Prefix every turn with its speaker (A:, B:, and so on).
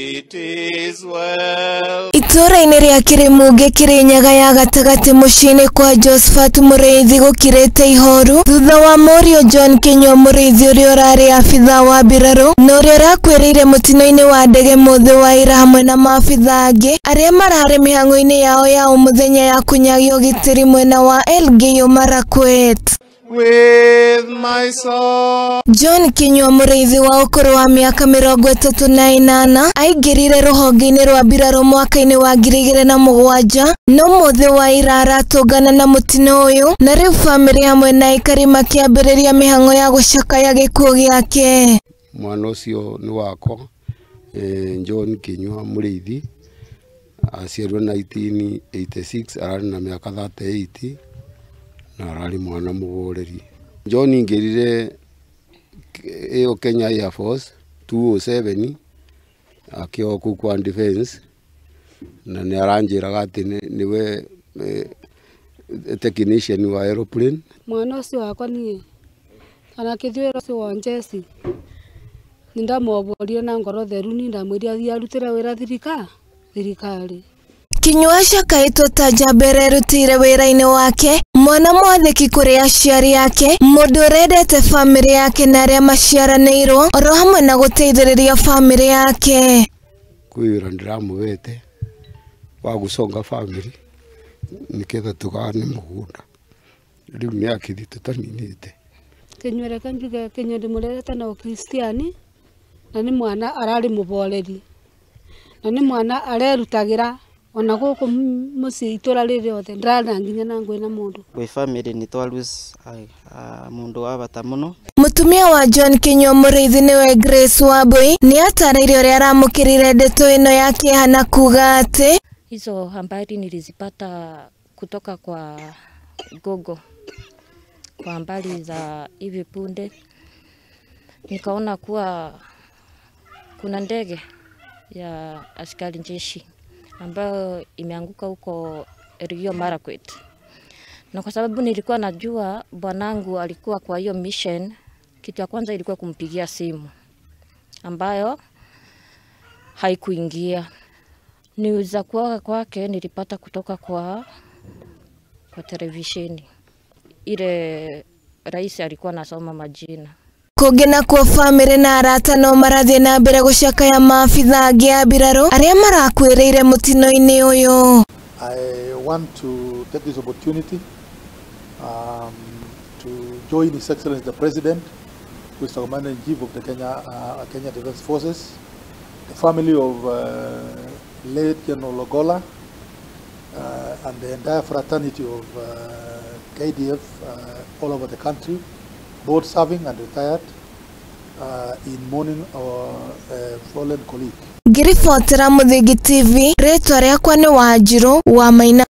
A: It is well.
B: Itura-inĩ rĩa Kĩrĩmunge Kĩrĩnyaga ya gatagati mũciĩ-inĩ kwa Josephat Mũrĩithi gũkirĩte ihoru thutha wa Mũriũ John Kinyua Mũrĩithi ũrĩa ũrarĩ abithaa wa mbirarũ na ũrĩa ũrakuĩrĩire mũtino-inĩ wa ndege mũthĩ wa ira hamwe na maabithaa angĩ arĩa mararĩ mĩhang'o-inĩ yao ya mũthenya ya kunyagia ũgitĩri mwena wa Elgeyo Marakwet.
A: With my soul.
B: John Kinyua Mũrĩithi wa ũkũrũ wa mĩaka 38 aingĩrire rũhonge-inĩ rwa mbirarũ mwaka-inĩ wa 2007 no mũthĩ wa ira aratũngana na mũtino ũyũ na rĩu bamĩrĩ hamwe na aikari makĩambĩrĩria mĩhang'o ya gũcakaya gĩkuũ gĩake.
C: Mwana ũcio nĩ wakwa John Kinyua Mũrĩithi aciarirwo 1986 ararĩ na mĩaka 38 na ararĩ mwana mũgũrĩri. John ingĩrire ĩyo Kenya Air Force 207 akĩoka kũu kwa defense na nĩ aranjĩraga atĩ nĩwe technician wa aeroplane.
D: Mwana ũcio wakwa niĩ anakĩthiĩ wĩra ũcio wa njeci nĩndamũoboria na ngoro theru nĩndamwĩria athiĩ arutĩre wĩra thirikari.
B: Kinyua acakaĩtwo ta njamba ĩrerutĩire wĩra-inĩ wake, mwana mwathĩki kũrĩ aciari ake, mũndũ ũrendete bamĩrĩ yake na arĩa maciaranĩirwo oro hamwe na gũteithĩrĩria bamĩrĩ yake.
C: Kwĩ wĩra ndĩramũhete wa gũconga bamĩrĩ nĩgetha tũgane mũgũnda rĩu nĩakĩthiĩ tũtaninĩte.
D: Kinyua reke njuge Kinyua ndĩmũrerete na ũkristiani na nĩ mwana ararĩ mũboreri na nĩ mwana arerutagĩra ona gũkũ mũciĩ itũra rĩrĩothe ndarana nginya na ngwĩ na mũndũ.
E: Gwĩ family nĩ twarus mũndũ wa bata mũno.
B: Mũtumia wa John Kinyua Mũrĩithi nĩwe Grace Wambui nĩ atarĩirie ũrĩa aramũkĩrire ndeto ĩno ya kĩeha na kuga atĩ
F: hizo habari nilizipata kutoka kwa Google kwa habari za hivi punde, nikaona kuwa kuna ndege ya askari jeshi ambayo imeanguka huko Elgeyo Marakwet. Na kwa sababu nilikuwa najua bwanangu alikuwa kwa hiyo mission, kitu ya kwanza ilikuwa kumpigia simu ambayo haikuingia. News za kwake nilipata kutoka kwa televisheni. Ile rais alikuwa anasoma majina.
B: Kũngena kwa bamĩrĩ na arata no marathiĩ na mbere gũcakaya maabithaa angĩ a mbirarũ arĩa marakuĩrĩire mũtino-inĩ ũyũ.
G: I want to take this opportunity to join His Excellency the President, who is the Commander-in-Chief of the Kenya Defence Forces, the family of late General Ogolla, and the entire fraternity of KDF all over the country, both serving and retired, in mourning our fallen colleague.
B: Ngiribotera Mũthingi TV, rĩtwa rĩakwa nĩ Wanjirũ wa Maina.